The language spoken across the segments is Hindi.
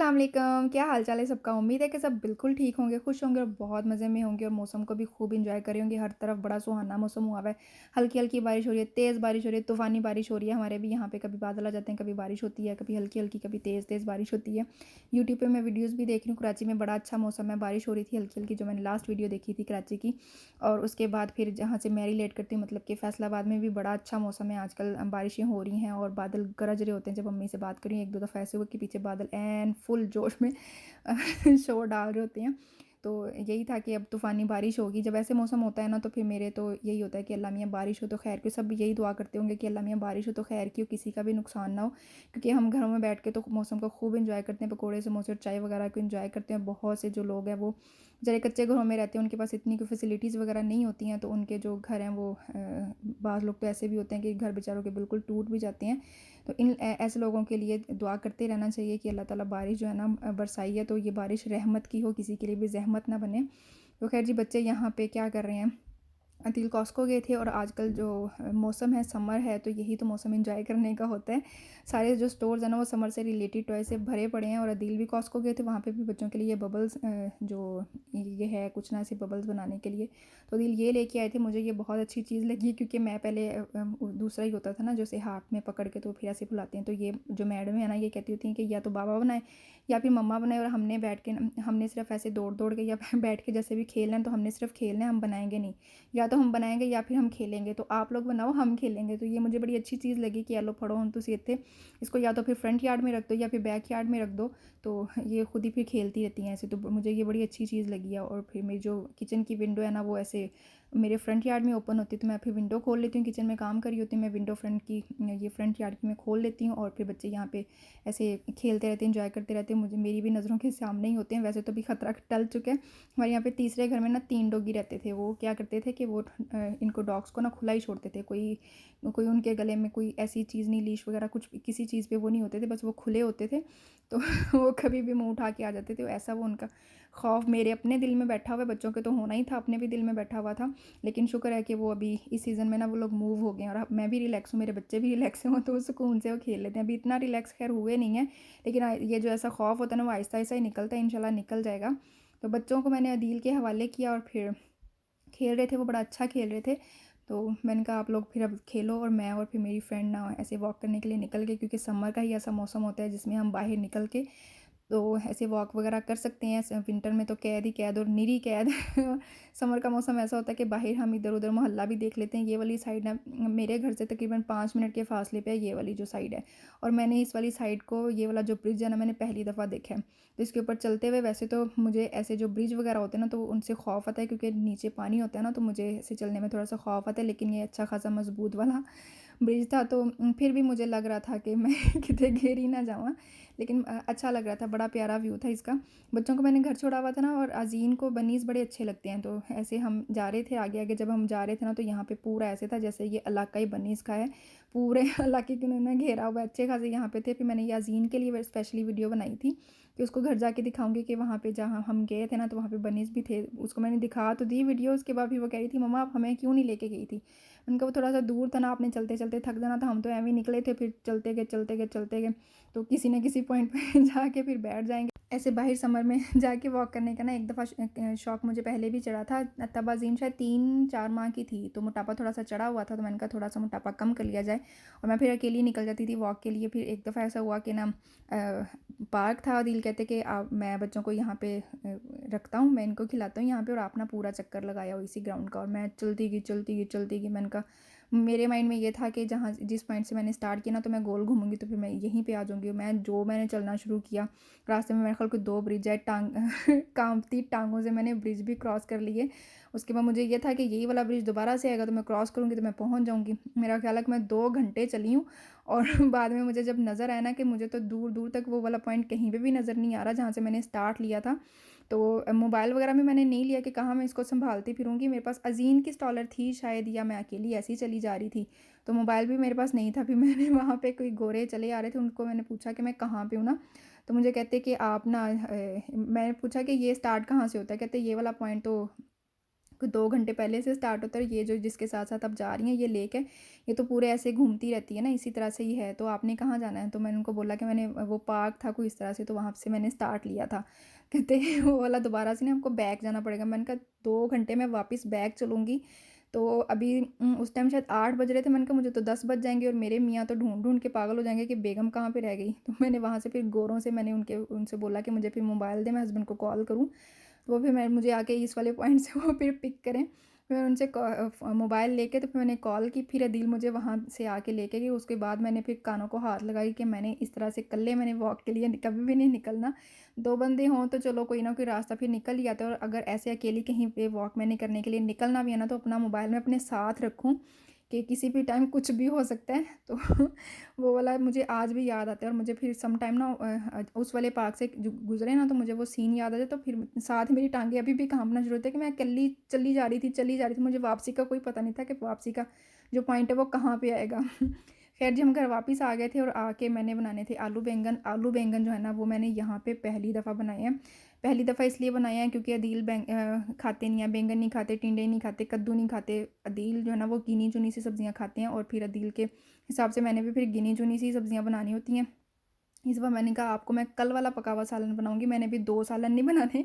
अस्सलाम वालेकुम, क्या हाल चाल है सबका। उम्मीद है कि सब बिल्कुल ठीक होंगे, खुश होंगे और बहुत मज़े में होंगे और मौसम को भी खूब इंजॉय कर रहे होंगे। हर तरफ बड़ा सुहाना मौसम हुआ हुआ है। हल्की हल्की बारिश हो रही है, तेज़ बारिश हो रही है, तूफ़ानी बारिश हो रही है। हमारे भी यहाँ पे कभी बादल आ जाते हैं, कभी बारिश होती है, कभी हल्की हल्की, कभी तेज़ तेज़ बारिश होती है। यूट्यूब पे मैं वीडियोज़ भी देख रही हूँ, कराची में बड़ा अच्छा मौसम है, बारिश हो रही थी हल्की हल्की, जो मैंने लास्ट वीडियो देखी थी कराची की। और उसके बाद फिर जहाँ से मैं रिलेट करती हूँ, मतलब कि फ़ैसलाबाद में भी बड़ा अच्छा मौसम है आजकल। बारिशें हो रही हैं और बादल गरज रहे होते हैं। जब मम्मी से बात करी एक दो दफ़ा ऐसे हुआ कि पीछे बादल एन फुल जोश में शोर डाल रहे होते हैं। तो यही था कि अब तूफ़ानी बारिश होगी। जब ऐसे मौसम होता है ना, तो फिर मेरे तो यही होता है कि अल्लाह मियाँ बारिश हो तो खैर की। सब यही दुआ करते होंगे कि अल्लाह मियाँ बारिश हो तो खैर की हो, किसी का भी नुकसान ना हो। क्योंकि हम घरों में बैठ के तो मौसम को खूब इंजॉय करते हैं, पकौड़े समोसे और चाय वगैरह को इंजॉय करते हैं। बहुत से जो लोग हैं वो ज़रा कच्चे घरों में रहते हैं, उनके पास इतनी कोई फैसिलिटीज़ वगैरह नहीं होती हैं, तो उनके जो घर हैं वो बाज़ लोग तो ऐसे भी होते हैं कि घर बेचारों के बिल्कुल टूट भी जाते हैं। तो ऐसे लोगों के लिए दुआ करते रहना चाहिए कि अल्लाह ताला बारिश जो है ना बरसाई है, तो ये बारिश रहमत की हो, किसी के लिए भी ज़हमत ना बने। तो खैर जी, बच्चे यहाँ पे क्या कर रहे हैं, अदील कॉस्को गए थे। और आजकल जो मौसम है समर है, तो यही तो मौसम एंजॉय करने का होता है। सारे जो स्टोर्स हैं ना वो समर से रिलेटेड टॉय से भरे पड़े हैं। और अदील भी कॉस्को गए थे, वहाँ पे भी बच्चों के लिए बबल्स जो ये है कुछ ना ऐसे बबल्स बनाने के लिए। तो अदील ये लेके आए थे, मुझे ये बहुत अच्छी चीज़ लगी क्योंकि मैं पहले दूसरा ही होता था ना, जैसे हाथ में पकड़ के तो फिर ऐसे फुलाते हैं। तो ये जो मैडम है ना, ये कहती होती हैं कि या तो बाबा बनाए या फिर मम्मा बनाए, और हमने बैठ के हमने सिर्फ ऐसे दौड़ दौड़ के या बैठ के जैसे भी खेलना है, तो हमने सिर्फ खेलना है, हम बनाएंगे नहीं। या तो हम बनाएंगे या फिर हम खेलेंगे, तो आप लोग बनाओ हम खेलेंगे। तो ये मुझे बड़ी अच्छी चीज़ लगी कि यालो पढ़ो हम तो सीते इसको, या तो फिर फ्रंट यार्ड में रख दो या फिर बैक यार्ड में रख दो, तो ये खुद ही फिर खेलती रहती हैं ऐसे। तो मुझे ये बड़ी अच्छी चीज़ लगी है। और फिर मेरी जो किचन की विंडो है ना, वो ऐसे मेरे फ्रंट यार्ड में ओपन होती है, तो मैं फिर विंडो खोल लेती हूँ। किचन में काम करी होती हूँ मैं, विंडो फ्रंट की ये फ्रंट यार्ड की मैं खोल लेती हूँ, और फिर बच्चे यहाँ पे ऐसे खेलते रहते हैं, इंजॉय करते रहते हैं। मुझे मेरी भी नज़रों के सामने ही होते हैं। वैसे तो भी ख़तरा टल चुका है। हमारे यहाँ पे तीसरे घर में ना 3 डॉगी रहते थे। वो क्या करते थे कि वो इनको डॉग्स को ना खुला ही छोड़ते थे। कोई कोई उनके गले में कोई ऐसी चीज़ नहीं, लीश वगैरह कुछ किसी चीज़ पे वो नहीं होते थे, बस वो खुले होते थे। तो वो कभी भी मुँह उठा के आ जाते थे। ऐसा वो उनका खौफ मेरे अपने दिल में बैठा हुआ है, बच्चों के तो होना ही था, अपने भी दिल में बैठा हुआ था। लेकिन शुक्र है कि वो अभी इस सीज़न में ना वो लोग मूव हो गए हैं, और अब मैं भी रिलैक्स हूँ, मेरे बच्चे भी रिलैक्स हैं, तो सुकून से वो खेल लेते हैं। अभी इतना रिलैक्स खैर हुए नहीं है, लेकिन ये जो ऐसा खौफ होता है ना, वो आहिस्ता आहिस्ता ही निकलता है, इंशाल्लाह निकल जाएगा। तो बच्चों को मैंने अदील के हवाले किया और फिर खेल रहे थे, वो बड़ा अच्छा खेल रहे थे। तो मैंने कहा आप लोग फिर अब खेलो, और मैं और फिर मेरी फ्रेंड ना ऐसे वॉक करने के लिए निकल गए, क्योंकि समर का ही ऐसा मौसम होता है जिसमें हम बाहर निकल के तो ऐसे वॉक वगैरह कर सकते हैं। विंटर में तो कैद ही कैद और निरी कैद। समर का मौसम ऐसा होता है कि बाहर हम इधर उधर मोहल्ला भी देख लेते हैं। ये वाली साइड ना मेरे घर से तकरीबन 5 मिनट के फासले पे है ये वाली जो साइड है। और मैंने इस वाली साइड को, ये वाला जो ब्रिज है ना, मैंने पहली दफ़ा देखा है। तो इसके ऊपर चलते हुए, वैसे तो मुझे ऐसे जो ब्रिज वगैरह होते हैं ना, तो उनसे खौफ आता है क्योंकि नीचे पानी होता है ना, तो मुझे ऐसे चलने में थोड़ा सा खौफ आता है। लेकिन ये अच्छा खासा मजबूत वाला ब्रिज था, तो फिर भी मुझे लग रहा था कि मैं कितने गिर ही ना जाऊँ। लेकिन अच्छा लग रहा था, बड़ा प्यारा व्यू था इसका। बच्चों को मैंने घर छोड़ा हुआ था ना, और अज़ीन को बनीज़ बड़े अच्छे लगते हैं। तो ऐसे हम जा रहे थे आगे आगे, जब हम जा रहे थे ना, तो यहाँ पे पूरा ऐसे था जैसे ये इलाका ही बनीज़ का है। पूरे इलाके को उन्होंने घेरा हुआ है, अच्छे खासे यहाँ पे थे। फिर मैंने ये अज़ीन के लिए स्पेशली वीडियो बनाई थी कि उसको घर जाके दिखाऊंगी कि वहाँ पे जहाँ हम गए थे ना, तो वहाँ पे बनीज़ भी थे। उसको मैंने दिखा तो दी वीडियो, उसके बाद भी वो कह रही थी मम्मा आप हमें क्यों नहीं लेके गई थी। उनका वो थोड़ा सा दूर था ना, आपने चलते चलते थक जाना था, हम तो एवं ही निकले थे, फिर चलते गए चलते गए चलते गए। तो किसी न किसी पॉइंट पे जाके फिर बैठ जाएंगे। ऐसे बाहर समर में जाके वॉक करने का ना एक दफ़ा शौक मुझे पहले भी चढ़ा था। तब अज़ीम शायद 3-4 माह की थी, तो मोटापा थोड़ा सा चढ़ा हुआ था, तो मैंने कहा थोड़ा सा मोटापा कम कर लिया जाए। और मैं फिर अकेली निकल जाती थी वॉक के लिए। फिर एक दफ़ा ऐसा हुआ कि ना पार्क था, दिल कहते कि आप, मैं बच्चों को यहाँ पे रखता हूँ, मैं इनको खिलाता हूँ यहाँ पे, और आप ना पूरा चक्कर लगाया हो इसी ग्राउंड का। और मैं चलती गई चलती गई चलती गई। मैंने कहा, मेरे माइंड में ये था कि जहाँ जिस पॉइंट से मैंने स्टार्ट किया ना, तो मैं गोल घूमूंगी तो फिर मैं यहीं पे आ जाऊंगी। मैंने चलना शुरू किया, रास्ते में मेरे ख्याल कोई 2 ब्रिज है, कांपती टांगों से मैंने ब्रिज भी क्रॉस कर लिए। उसके बाद मुझे ये था कि यही वाला ब्रिज दोबारा से आएगा तो मैं क्रॉस करूँगी तो मैं पहुँच जाऊँगी। मेरा ख्याल है कि मैं 2 घंटे चली हूँ। और बाद में मुझे जब नज़र आया ना कि मुझे तो दूर दूर तक वो वाला पॉइंट कहीं पे भी नज़र नहीं आ रहा जहाँ से मैंने स्टार्ट लिया था। तो मोबाइल वगैरह में मैंने नहीं लिया कि कहाँ मैं इसको संभालती फिरूंगी। मेरे पास अजीन की स्टॉलर थी शायद, या मैं अकेली ऐसी चली जा रही थी, तो मोबाइल भी मेरे पास नहीं था। फिर मैंने वहाँ पे कोई गोरे चले आ रहे थे, उनको मैंने पूछा कि मैं कहाँ पे हूँ ना, तो मुझे कहते कि आप ना मैंने पूछा कि ये स्टार्ट कहाँ से होता है, कहते ये वाला पॉइंट तो 2 घंटे पहले से स्टार्ट होता है। ये जो जिसके साथ-साथ आप जा रही हैं, ये लेक है, ये तो पूरे ऐसे घूमती रहती है ना, इसी तरह से ही है, तो आपने कहाँ जाना है? तो मैंने उनको बोला कि मैंने वो पार्क था कोई इस तरह से, तो वहाँ से मैंने स्टार्ट लिया था। कहते वो वाला दोबारा से ना आपको बैक जाना पड़ेगा। मैंने कहा 2 घंटे में वापस बैक चलूँगी, तो अभी उस टाइम शायद 8 बज रहे थे। मैंने कहा मुझे तो 10 बज जाएँगे और मेरे मियाँ तो ढूँढ-ढूँढ के पागल हो जाएँगे कि बेगम कहाँ पे रह गई? तो मैंने वहाँ से फिर गोरों से मैंने उनसे बोला कि मुझे फिर मोबाइल दें, मैं हस्बैंड को कॉल करूँ। तो वो फिर मैं मुझे आके इस वाले पॉइंट से वो फिर पिक करें। फिर उनसे मोबाइल लेके तो फिर मैंने कॉल की, फिर अदील मुझे वहाँ से आके लेके गई। उसके बाद मैंने फिर कानों को हाथ लगाई कि मैंने इस तरह से इकल्ले मैंने वॉक के लिए कभी भी नहीं निकलना। 2 बंदे हों तो चलो कोई ना कोई रास्ता फिर निकल ही आता है, और अगर ऐसे अकेली कहीं पे वॉक मैंने करने के लिए निकलना भी है ना, तो अपना मोबाइल मैं अपने साथ रखूँ कि किसी भी टाइम कुछ भी हो सकता है। तो वो वाला मुझे आज भी याद आता है, और मुझे फिर सम टाइम ना उस वाले पार्क से गुजरे ना, तो मुझे वो सीन याद आ जाए, तो फिर साथ मेरी टांगें अभी भी कांपना शुरू होती है कि मैं अकेली चली जा रही थी, मुझे वापसी का कोई पता नहीं था कि वापसी का जो पॉइंट है वो कहाँ पे आएगा। खैर जी, हम घर वापस आ गए थे, और आके मैंने बनाने थे आलू बैंगन जो है ना, वो मैंने यहाँ पे पहली दफ़ा बनाए हैं। पहली दफ़ा इसलिए बनाए हैं क्योंकि अदील खाते नहीं है, बैंगन नहीं खाते, टिंडे नहीं खाते, कद्दू नहीं खाते। अदील जो है ना वो गिनी चुनी सी सब्ज़ियाँ खाते हैं, और फिर अदील के हिसाब से मैंने भी फिर गिनी चुनी सी सब्ज़ियाँ बनानी होती हैं। इस बार मैंने कहा आपको मैं कल वाला पका हुआ सालन बनाऊँगी, मैंने भी 2 सालन नहीं बनाने,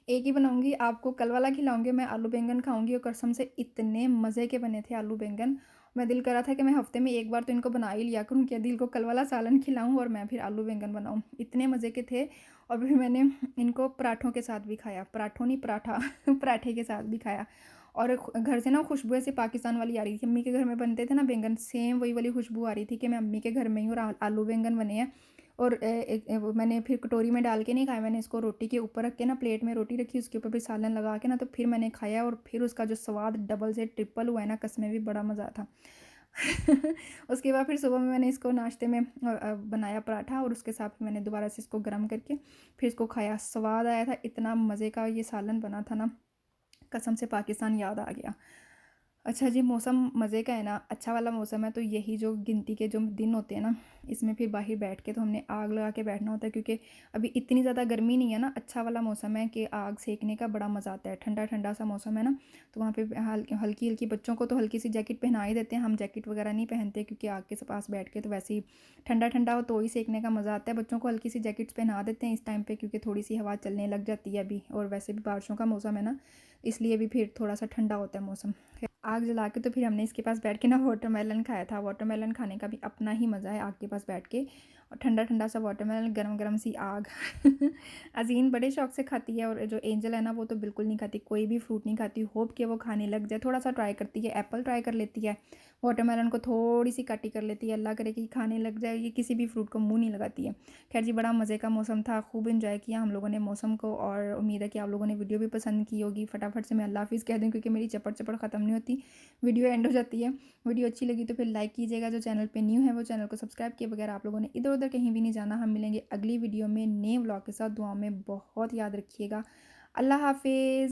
1 ही बनाऊँगी, आपको कल वाला खिलाऊँगी, मैं आलू बैंगन खाऊँगी। और कसम से इतने मज़े के बने थे आलू बैंगन। मैं दिल कर रहा था कि मैं हफ़्ते में 1 बार तो इनको बना ही लिया करूँ कि दिल को कल वाला सालन खिलाऊँ और मैं फिर आलू बैंगन बनाऊँ। इतने मज़े के थे। और फिर मैंने इनको पराठों के साथ भी खाया, पराठों नहीं पराठा पराठे के साथ भी खाया। और घर से ना खुशबू ऐसे पाकिस्तान वाली आ रही थी, अम्मी के घर में बनते थे ना बैंगन, सेम वही वाली खुशबू आ रही थी कि मैं अम्मी के घर में ही हूँ, और आलू बैंगन बने हैं। और वो मैंने फिर कटोरी में डाल के नहीं खाया, मैंने इसको रोटी के ऊपर रख के ना, प्लेट में रोटी रखी, उसके ऊपर फिर सालन लगा के ना, तो फिर मैंने खाया, और फिर उसका जो स्वाद डबल से ट्रिपल हुआ है ना, कसम में भी बड़ा मज़ा था। उसके बाद फिर सुबह में मैंने इसको नाश्ते में बनाया पराठा, और उसके साथ फिर मैंने दोबारा से इसको गर्म करके फिर इसको खाया। स्वाद आया था, इतना मज़े का ये सालन बना था ना, कसम से पाकिस्तान याद आ गया। अच्छा जी, मौसम मज़े का है ना, अच्छा वाला मौसम है, तो यही जो गिनती के जो दिन होते हैं ना, इसमें फिर बाहर बैठ के तो हमने आग लगा के बैठना होता है, क्योंकि अभी इतनी ज़्यादा गर्मी नहीं है ना, अच्छा वाला मौसम है कि आग सेकने का बड़ा मज़ा आता है, ठंडा ठंडा सा मौसम है ना। तो वहाँ पे हल्की हल्की बच्चों को तो हल्की सी जैकेट पहना ही देते हैं, हम जैकेट वगैरह नहीं पहनते, क्योंकि आग के पास बैठ के तो वैसे ही ठंडा ठंडा हो तो ही सेकने का मज़ा आता है। बच्चों को हल्की सी जैकेट्स पहना देते हैं इस टाइम पे, क्योंकि थोड़ी सी हवा चलने लग जाती है अभी, और वैसे भी बारिशों का मौसम है ना, इसलिए भी फिर थोड़ा सा ठंडा होता है मौसम। आग जला के तो फिर हमने इसके पास बैठ के ना वाटरमेलन खाया था। वाटरमेलन खाने का भी अपना ही मज़ा है आग के पास बैठ के, और ठंडा ठंडा सा वाटरमेलन, गरम गरम सी आग। अजीन बड़े शौक से खाती है, और जो एंजल है ना वो तो बिल्कुल नहीं खाती, कोई भी फ्रूट नहीं खाती। होप कि वो खाने लग जाए, थोड़ा सा ट्राई करती है, एप्पल ट्राई कर लेती है, वाटरमेलन को थोड़ी सी काटी कर लेती है। अल्लाह करे कि खाने लग जाए, ये किसी भी फ्रूट को मुँह नहीं लगाती है। खैर जी, बड़ा मज़े का मौसम था, खूब इन्जॉय किया हम लोगों ने मौसम को, और उम्मीद है कि आप लोगों ने वीडियो भी पसंद की होगी। फटाफट से मैं अल्लाह हाफ़िज़ कह दूँ, क्योंकि मेरी चपड़ चपड़ ख़त्म नहीं होती, वीडियो एंड हो जाती है। वीडियो अच्छी लगी तो फिर लाइक कीजिएगा, जो चैनल पे न्यू है वो चैनल को सब्सक्राइब किए बगैर आप लोगों ने इधर उधर कहीं भी नहीं जाना। हम मिलेंगे अगली वीडियो में नए व्लॉग के साथ, दुआ में बहुत याद रखिएगा। अल्लाह हाफ़िज़।